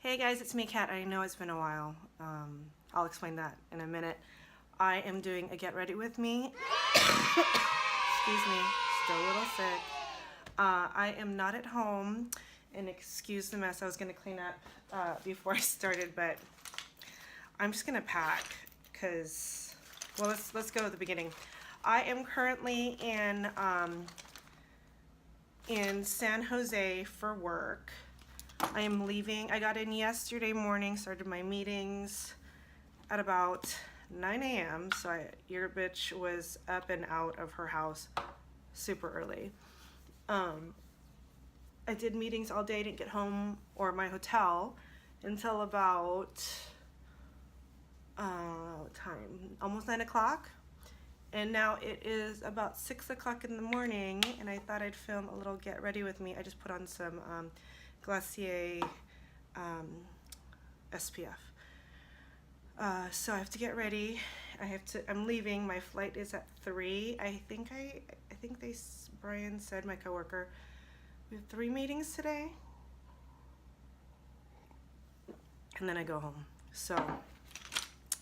Hey guys, it's me, Kat. I know it's been a while. I'll explain that in a minute. I am doing a get ready with me. Excuse me, still a little sick. I am not at home, and excuse the mess. I was gonna clean up before I started, but I'm just gonna pack because, well, let's go at the beginning. I am currently in San Jose for work. I am leaving. I got in yesterday morning, started my meetings at about 9 a.m. So your bitch was up and out of her house super early. I did meetings all day, didn't get home or my hotel until about what time? Almost 9 o'clock. And now it is about 6 o'clock in the morning, and I thought I'd film a little get ready with me. I just put on some Glacier SPF. So I have to get ready. I'm leaving. My flight is at 3. I think Brian said, my coworker, we have 3 meetings today, and then I go home. So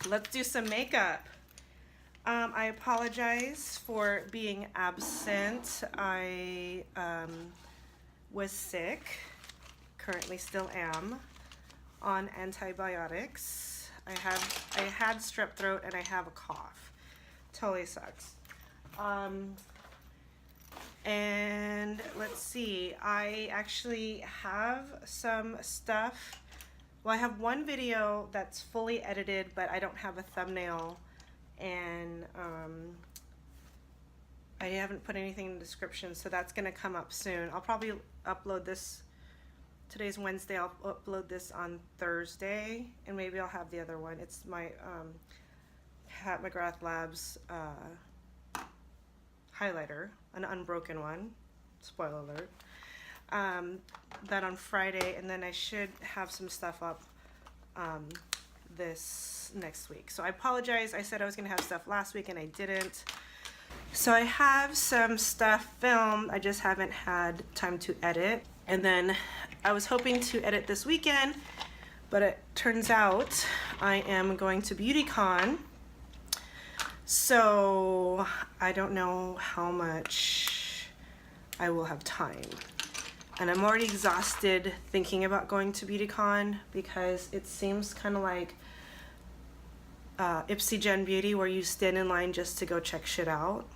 let's do some makeup. I apologize for being absent. I was sick, currently still am, on antibiotics. I had strep throat and I have a cough. Totally sucks. And let's see, I actually have some stuff. Well, I have one video that's fully edited, but I don't have a thumbnail, and I haven't put anything in the description, so that's gonna come up soon. I'll probably upload this. Today's Wednesday. I'll upload this on Thursday, and maybe I'll have the other one. It's my Pat McGrath Labs highlighter, an unbroken one. Spoiler alert. That on Friday, and then I should have some stuff up this next week. So I apologize. I said I was gonna have stuff last week and I didn't. So I have some stuff filmed. I just haven't had time to edit. And then I was hoping to edit this weekend, but it turns out I am going to BeautyCon. So I don't know how much I will have time. And I'm already exhausted thinking about going to BeautyCon because it seems kind of like Ipsy Gen Beauty, where you stand in line just to go check shit out.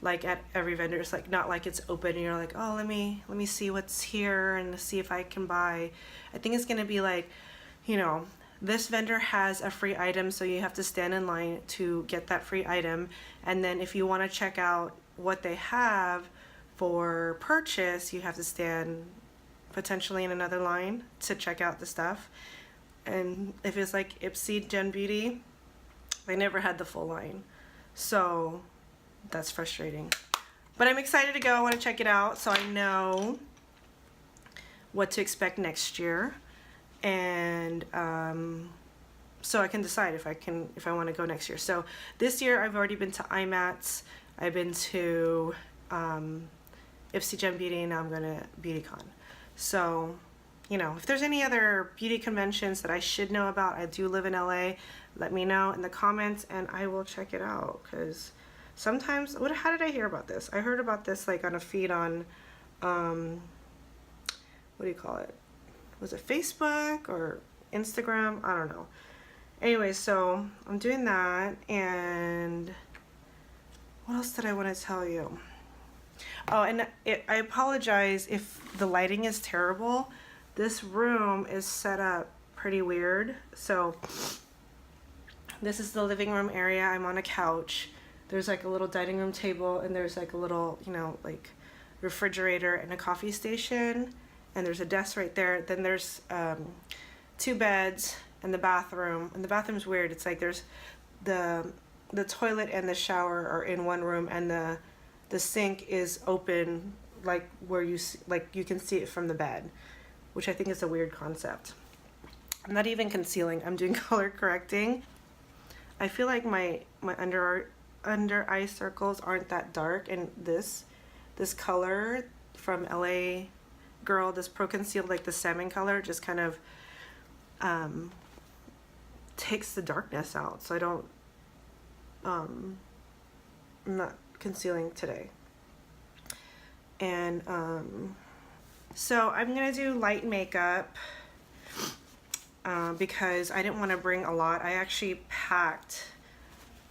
Like at every vendor, it's like not like it's open and you're like, oh, let me see what's here and see if I can buy. I think it's gonna be like, you know, this vendor has a free item, so you have to stand in line to get that free item, and then if you want to check out what they have for purchase, you have to stand potentially in another line to check out the stuff. And if it's like Ipsy Gen Beauty, they never had the full line, so that's frustrating. But I'm excited to go. I want to check it out so I know what to expect next year, and so I can decide if I want to go next year. So this year I've already been to IMATS, I've been to Ipsy Gen Beauty, and now I'm going to BeautyCon. So, you know, if there's any other beauty conventions that I should know about, I do live in LA, let me know in the comments and I will check it out. Because sometimes, how did I hear about this? I heard about this like on a feed on, what do you call it? Was it Facebook or Instagram? I don't know. Anyway, so I'm doing that, and what else did I want to tell you? Oh, and I apologize if the lighting is terrible. This room is set up pretty weird. So this is the living room area. I'm on a couch. There's like a little dining room table, and there's like a little, you know, like refrigerator and a coffee station, and there's a desk right there. Then there's 2 beds and the bathroom. And the bathroom's weird. It's like there's the toilet and the shower are in one room, and the sink is open, like where you can see it from the bed, which I think is a weird concept. I'm not even concealing. I'm doing color correcting. I feel like my under eye circles aren't that dark, and this color from LA Girl, this Pro Conceal, like the salmon color, just kind of takes the darkness out, so I don't, I'm not concealing today. And so I'm gonna do light makeup because I didn't want to bring a lot. I actually packed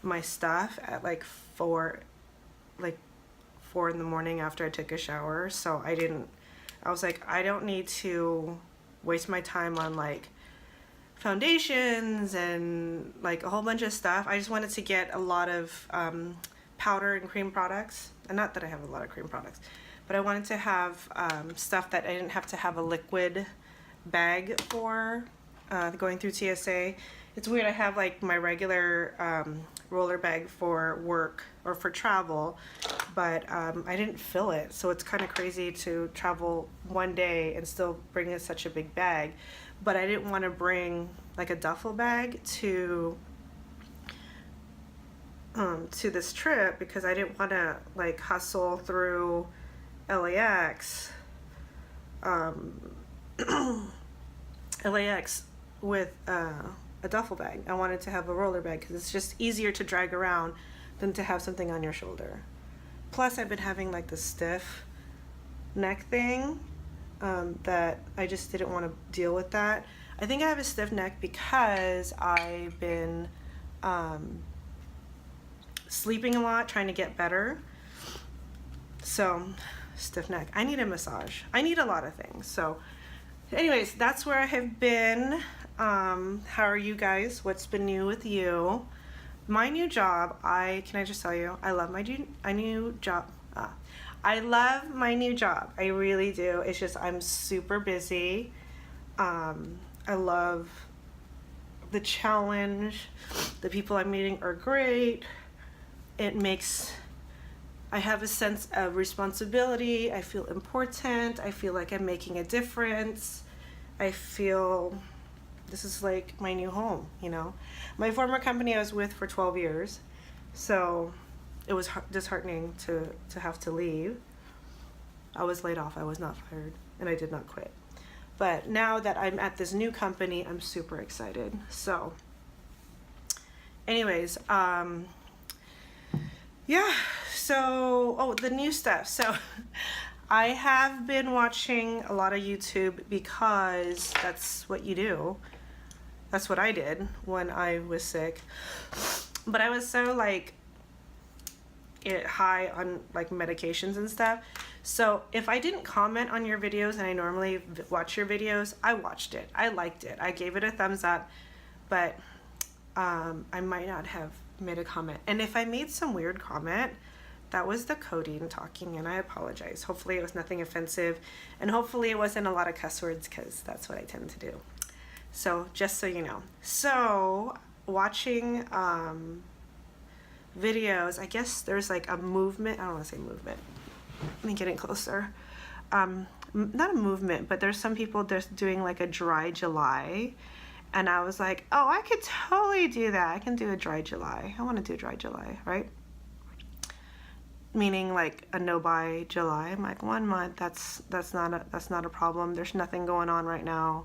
my stuff at like 4 in the morning after I took a shower, so I was like, I don't need to waste my time on like foundations and like a whole bunch of stuff. I just wanted to get a lot of powder and cream products, and not that I have a lot of cream products, but I wanted to have stuff that I didn't have to have a liquid bag for going through TSA. It's weird, I have like my regular roller bag for work or for travel, but I didn't fill it, so it's kind of crazy to travel one day and still bring in such a big bag. But I didn't want to bring like a duffel bag to this trip because I didn't want to like hustle through LAX LAX with a duffel bag. I wanted to have a roller bag because it's just easier to drag around than to have something on your shoulder. Plus I've been having like this stiff neck thing that I just didn't want to deal with that. I think I have a stiff neck because I've been sleeping a lot, trying to get better. So stiff neck. I need a massage. I need a lot of things. So anyways, that's where I have been. How are you guys? What's been new with you? My new job, can I just tell you, I love my new job. I love my new job. I really do. It's just I'm super busy. I love the challenge. The people I'm meeting are great. I have a sense of responsibility. I feel important. I feel like I'm making a difference. I feel this is like my new home, you know. My former company I was with for 12 years, so it was disheartening to have to leave. I was laid off. I was not fired, and I did not quit. But now that I'm at this new company, I'm super excited. So anyways, yeah, so, the new stuff. So I have been watching a lot of YouTube because that's what you do. That's what I did when I was sick. But I was so like high on like medications and stuff. So if I didn't comment on your videos and I normally watch your videos, I watched it. I liked it. I gave it a thumbs up, but I might not have made a comment. And if I made some weird comment, that was the codeine talking, and I apologize. Hopefully it was nothing offensive, and hopefully it wasn't a lot of cuss words, because that's what I tend to do. So just so you know. So watching videos, I guess there's like a movement. I don't want to say movement. Let me get in closer. Not a movement, but there's some people just doing like a dry July. And I was like, oh, I could totally do that. I can do a dry July. I want to do a dry July, right? Meaning like a no-buy July. I'm like, 1 month, that's not a problem. There's nothing going on right now.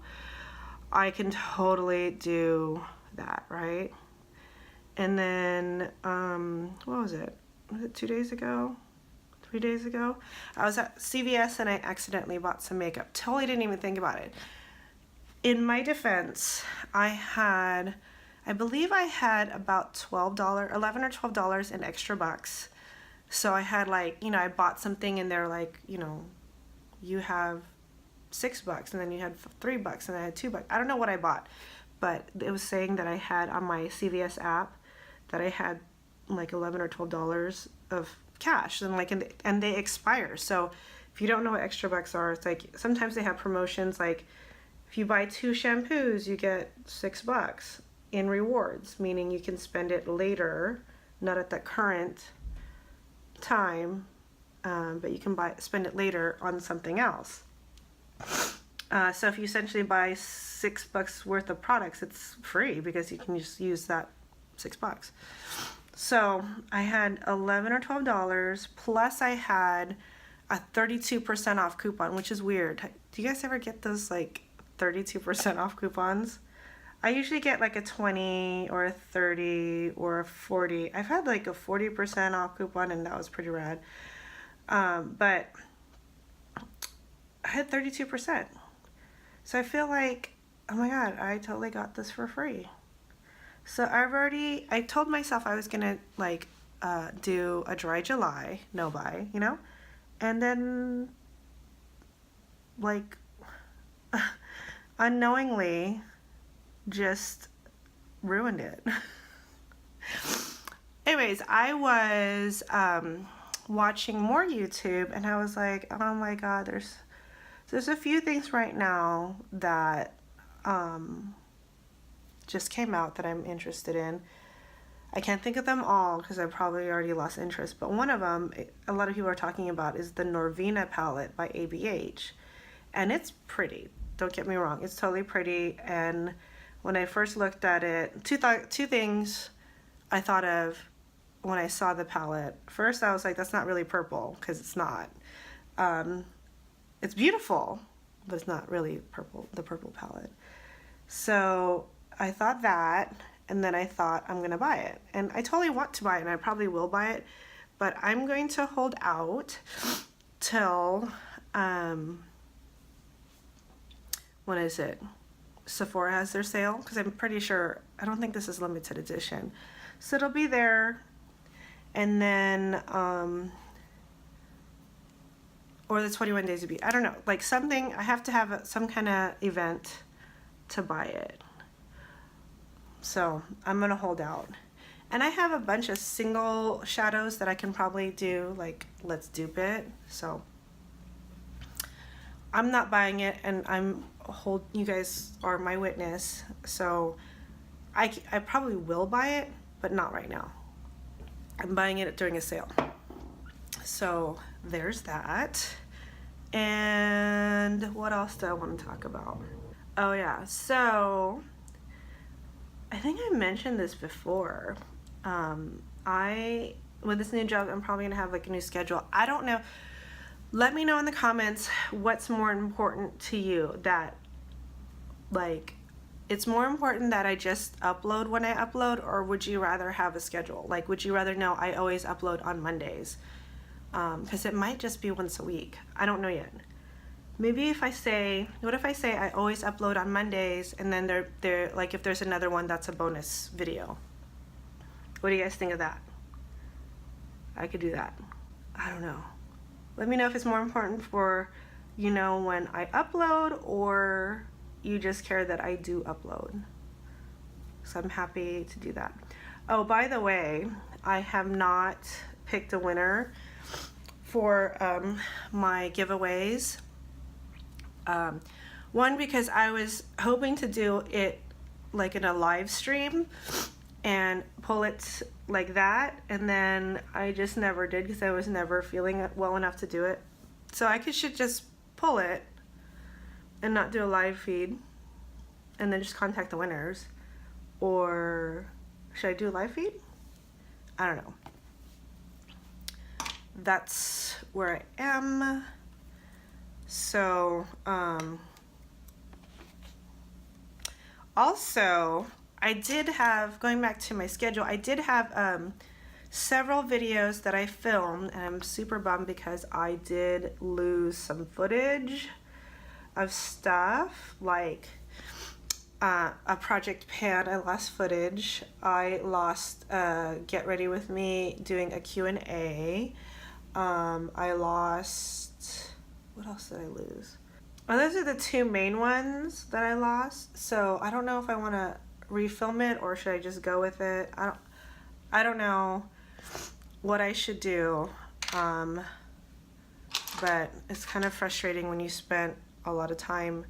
I can totally do that, right? And then, what was it? Was it 2 days ago? 3 days ago? I was at CVS and I accidentally bought some makeup. Totally didn't even think about it. In my defense, I believe I had about $11 or $12 in extra bucks. So I had like, I bought something and they're like, you have $6 and then you had $3 and I had $2. I don't know what I bought, but it was saying that I had on my CVS app that I had like $11 or $12 of cash, and like, and they expire. So if you don't know what extra bucks are, it's like sometimes they have promotions, like if you buy 2 shampoos, you get $6 in rewards, meaning you can spend it later, not at the current time, but you can spend it later on something else. So if you essentially buy $6 worth of products, it's free because you can just use that $6. So I had $11 or $12, plus I had a 32% off coupon, which is weird. Do you guys ever get those like 32% off coupons? I usually get like a 20 or a 30 or a 40. I've had like a 40% off coupon, and that was pretty rad. But I had 32%. So I feel like, oh my God, I totally got this for free. So I told myself I was gonna like do a dry July, no buy, you know? And then like unknowingly just ruined it. Anyways, I was watching more YouTube, and I was like, oh my God, there's a few things right now that just came out that I'm interested in. I can't think of them all because I probably already lost interest, but one of them a lot of people are talking about is the Norvina palette by ABH, and it's pretty. Don't get me wrong, it's totally pretty. And when I first looked at it, two things I thought of when I saw the palette. First, I was like, that's not really purple, because it's not. It's beautiful, but it's not really purple, the purple palette. So I thought that, and then I thought I'm gonna buy it. And I totally want to buy it, and I probably will buy it, but I'm going to hold out till, when is it? Sephora has their sale, because I'm pretty sure, I don't think this is limited edition. So it'll be there, and then, or the 21 Days of Beauty. I don't know, like something, I have to have some kind of event to buy it. So I'm gonna hold out. And I have a bunch of single shadows that I can probably do, like let's dupe it. So I'm not buying it, and you guys are my witness. So I probably will buy it, but not right now. I'm buying it during a sale. So there's that. And what else do I want to talk about? Oh yeah, so I think I mentioned this before. With this new job, I'm probably gonna have like a new schedule. I don't know. Let me know in the comments what's more important to you. That like, it's more important that I just upload when I upload, or would you rather have a schedule? Like, would you rather know I always upload on Mondays? Because it might just be once a week. I don't know yet. Maybe what if I say I always upload on Mondays, and then they're like, if there's another one, that's a bonus video. What do you guys think of that? I could do that. I don't know. Let me know if it's more important for, you know, when I upload, or you just care that I do upload. So I'm happy to do that. Oh, by the way, I have not picked a winner for my giveaways. One, because I was hoping to do it like in a live stream and pull it like that, and then I just never did because I was never feeling well enough to do it. So I should just pull it and not do a live feed, and then just contact the winners. Or should I do a live feed? I don't know. That's where I am. So also I did have, going back to my schedule, I did have several videos that I filmed, and I'm super bummed because I did lose some footage of stuff, like a Project Pan. I lost footage. I lost Get Ready With Me doing a Q&A. I lost, what else did I lose? Well, those are the two main ones that I lost. So I don't know if I want to refilm it, or should I just go with it? I don't know what I should do. But it's kind of frustrating when you spent a lot of time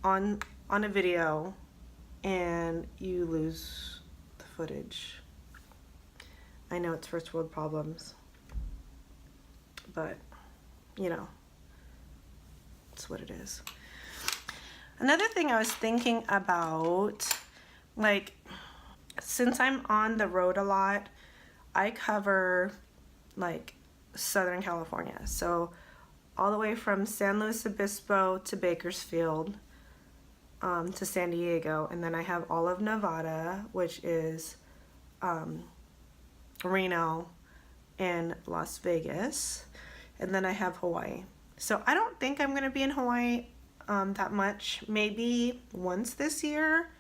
on a video and you lose the footage. I know it's first world problems, but you know, it's what it is. Another thing I was thinking about, like, since I'm on the road a lot, I cover like Southern California. So all the way from San Luis Obispo to Bakersfield, to San Diego, and then I have all of Nevada, which is Reno and Las Vegas, and then I have Hawaii. So I don't think I'm gonna be in Hawaii that much. Maybe once this year,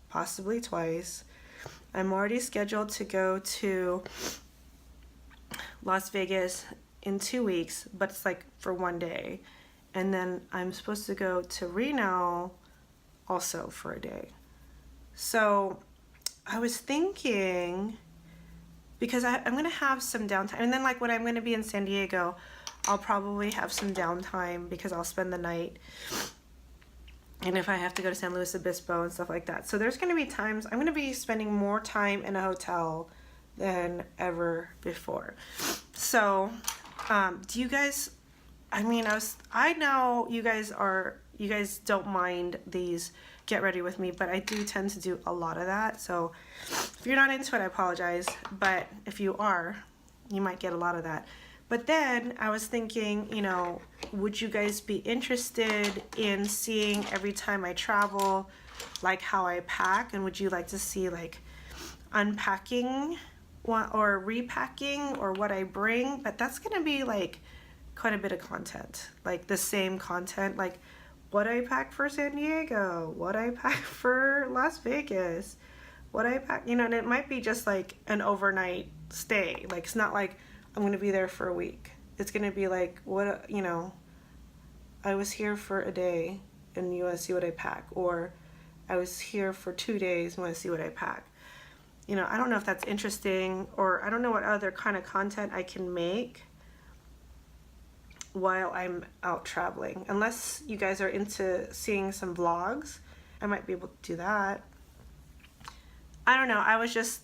possibly twice. I'm already scheduled to go to Las Vegas in 2 weeks, but it's like for 1 day. And then I'm supposed to go to Reno also for a day. So I was thinking, because I'm gonna have some downtime, and then like when I'm gonna be in San Diego, I'll probably have some downtime because I'll spend the night. And if I have to go to San Luis Obispo and stuff like that. So there's gonna be times I'm gonna be spending more time in a hotel than ever before. So do you guys, I mean, I know you guys don't mind these get ready with me, but I do tend to do a lot of that. So if you're not into it, I apologize. But if you are, you might get a lot of that. But then I was thinking, you know, would you guys be interested in seeing every time I travel, like how I pack? And would you like to see like unpacking or repacking or what I bring? But that's gonna be like quite a bit of content, like the same content, like what I pack for San Diego, what I pack for Las Vegas, what I pack, you know, and it might be just like an overnight stay. Like it's not like I'm gonna be there for a week. It's gonna be like, what, you know, I was here for a day and you wanna see what I pack, or I was here for 2 days and wanna see what I pack. You know, I don't know if that's interesting, or I don't know what other kind of content I can make while I'm out traveling. Unless you guys are into seeing some vlogs, I might be able to do that. I don't know, I was just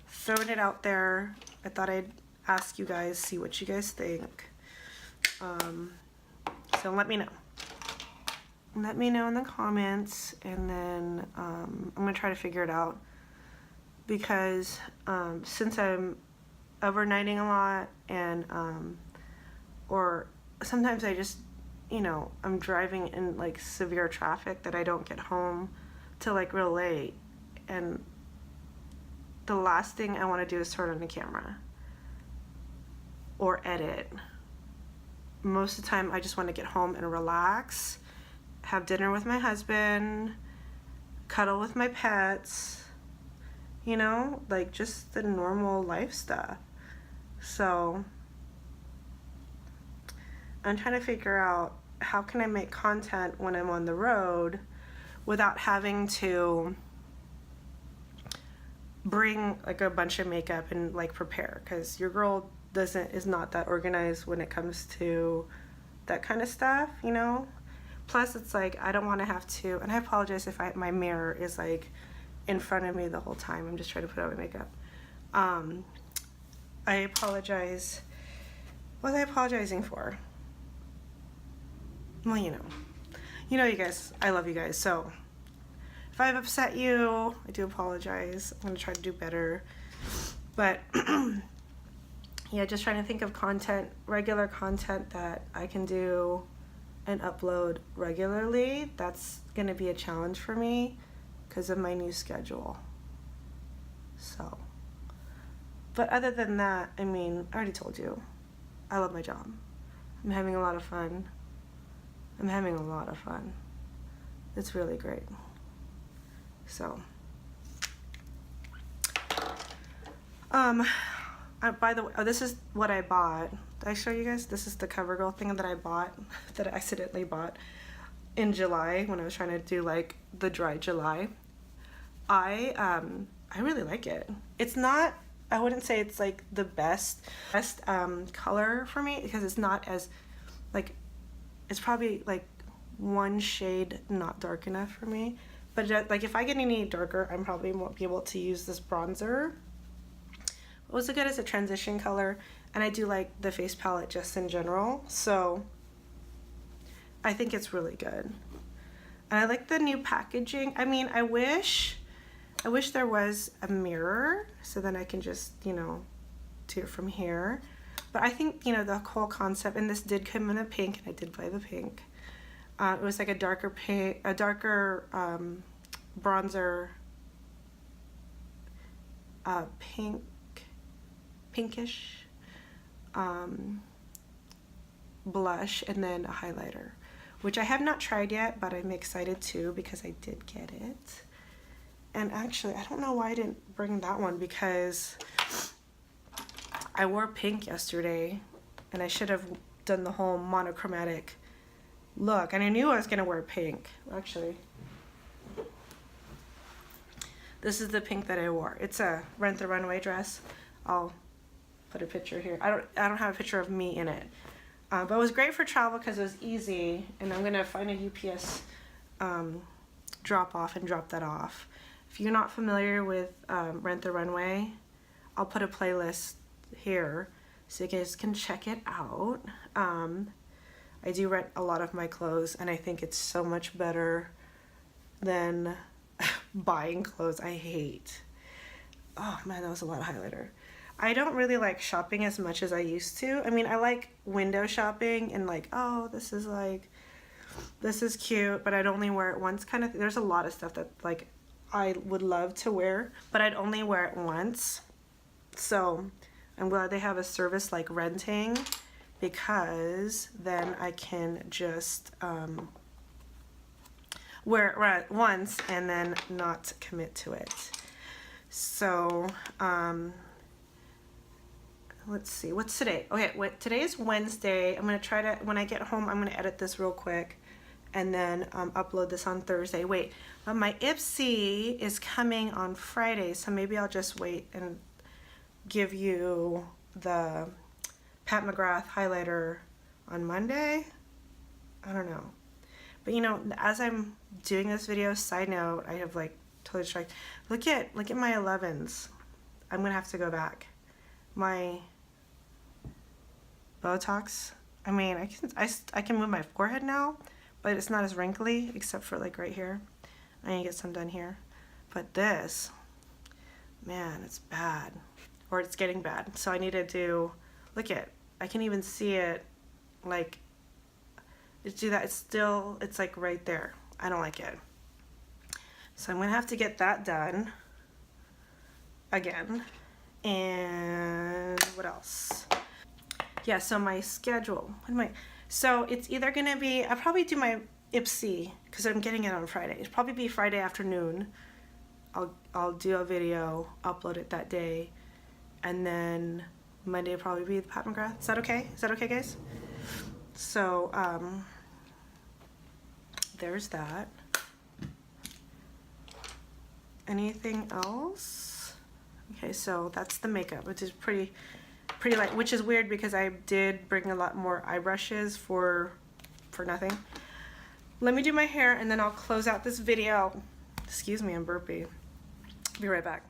throwing it out there. I thought I'd ask you guys, see what you guys think. So let me know. Let me know in the comments, and then I'm gonna try to figure it out, because since I'm overnighting a lot, and or sometimes I just, you know, I'm driving in like severe traffic that I don't get home till like real late, and the last thing I want to do is turn on the camera or edit. Most of the time I just want to get home and relax, have dinner with my husband, cuddle with my pets, you know, like just the normal life stuff. So I'm trying to figure out how can I make content when I'm on the road without having to bring like a bunch of makeup and like prepare, because your girl is not that organized when it comes to that kind of stuff, you know. Plus it's like I don't want to have to, and I apologize if my mirror is like in front of me the whole time. I'm just trying to put on my makeup. I apologize. What was I apologizing for? Well, you know you guys, I love you guys, so if I've upset you, I do apologize. I'm gonna try to do better. But yeah, just trying to think of content, regular content that I can do and upload regularly. That's gonna be a challenge for me because of my new schedule. So, but other than that, I mean, I already told you, I love my job. I'm having a lot of fun. It's really great. So, by the way, this is what I bought. Did I show you guys? This is the CoverGirl thing that I bought, that I accidentally bought in July when I was trying to do like the dry July. I really like it. It's not, I wouldn't say it's like the best color for me, because it's not as like, it's probably like one shade not dark enough for me. But like if I get any darker, I'm probably won't be able to use this bronzer. It was good as a transition color, and I do like the face palette just in general, so I think it's really good. And I like the new packaging. I mean, I wish there was a mirror so then I can just, you know, do it from here. But I think, you know, the whole concept, and this did come in a pink, and I did buy the pink. It was like a darker pink, a darker bronzer, pinkish blush, and then a highlighter, which I have not tried yet, but I'm excited too because I did get it. And actually, I don't know why I didn't bring that one, because I wore pink yesterday and I should have done the whole monochromatic look, and I knew I was gonna wear pink. Actually, this is the pink that I wore. It's a Rent the Runway dress. I'll put a picture here. I don't have a picture of me in it, but it was great for travel because it was easy. And I'm gonna find a UPS drop off and drop that off. If you're not familiar with Rent the Runway, I'll put a playlist here so you guys can check it out. I do rent a lot of my clothes, and I think it's so much better than buying clothes. I hate. Oh man, that was a lot of highlighter. I don't really like shopping as much as I used to. I mean, I like window shopping and like, oh, this is cute, but I'd only wear it once kind of. There's a lot of stuff that like I would love to wear, but I'd only wear it once. So I'm glad they have a service like renting, because then I can just wear it once and then not commit to it. So let's see, what's today? Okay, today is Wednesday. I'm gonna try to, when I get home, I'm gonna edit this real quick and then upload this on Thursday. Wait, but my Ipsy is coming on Friday, so maybe I'll just wait and give you the Pat McGrath highlighter on Monday. I don't know. But you know, as I'm doing this video, side note, I have like totally distracted. Look at my 11s. I'm gonna have to go back. My Botox. I mean, I can move my forehead now, but it's not as wrinkly except for like right here. I need to get some done here. But this, man, it's bad, or it's getting bad. So I need to do. Look at. I can even see it, like, do that. It's like right there. I don't like it. So I'm gonna have to get that done again. And what else? Yeah, so my schedule. So it's either gonna be, I'll probably do my Ipsy, because I'm getting it on Friday. It'll probably be Friday afternoon. I'll do a video, upload it that day, and then Monday will probably be the Pat McGrath. Is that okay? Is that okay, guys? So, there's that. Anything else? Okay, so that's the makeup, which is pretty light, which is weird because I did bring a lot more eye brushes for nothing. Let me do my hair and then I'll close out this video. Excuse me, I'm burpy. Be right back.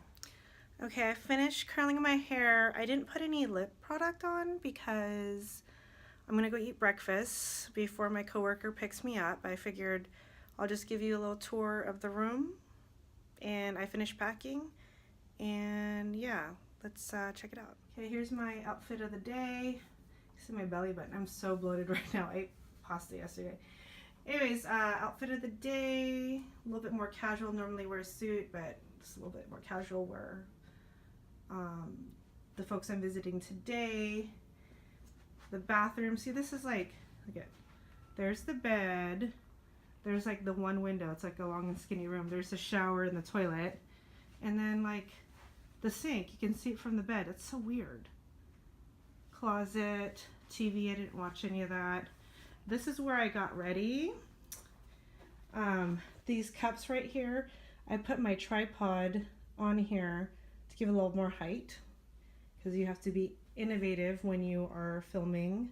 Okay, I finished curling my hair. I didn't put any lip product on because I'm gonna go eat breakfast before my coworker picks me up. I figured I'll just give you a little tour of the room, and I finished packing, and yeah, let's check it out. Okay, here's my outfit of the day. See my belly button, I'm so bloated right now. I ate pasta yesterday. Anyways, outfit of the day, a little bit more casual. Normally wear a suit, but it's a little bit more casual wear. The folks I'm visiting today, the bathroom. See, this is like, look at, there's the bed, there's like the one window, it's like a long and skinny room, there's the shower and the toilet, and then like the sink, you can see it from the bed. It's so weird. Closet, TV, I didn't watch any of that. This is where I got ready. These cups right here, I put my tripod on here to give it a little more height, because you have to be innovative when you are filming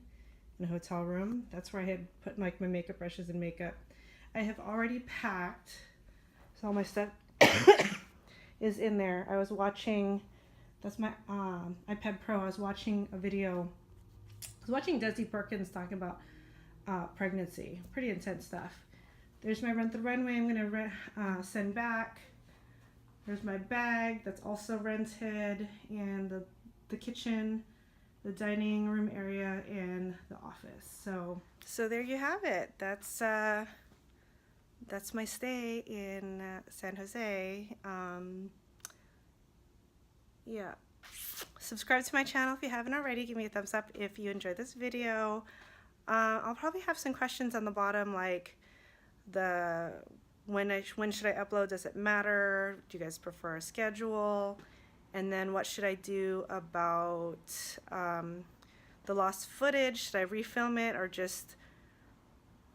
in a hotel room. That's where I had put like my makeup brushes and makeup. I have already packed, so all my stuff is in there. I was watching, that's my iPad Pro. I was watching a video. I was watching Desi Perkins talking about pregnancy. Pretty intense stuff. There's my Rent the Runway I'm gonna send back. There's my bag that's also rented, and the kitchen, the dining room area, and the office. So there you have it. That's my stay in San Jose. Yeah. Subscribe to my channel if you haven't already. Give me a thumbs up if you enjoyed this video. I'll probably have some questions on the bottom, like when should I upload? Does it matter? Do you guys prefer a schedule? And then what should I do about the lost footage? Should I refilm it or just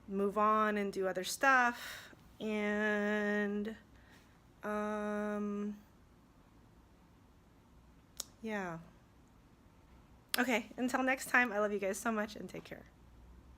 move on and do other stuff? And yeah. Okay, until next time, I love you guys so much and take care.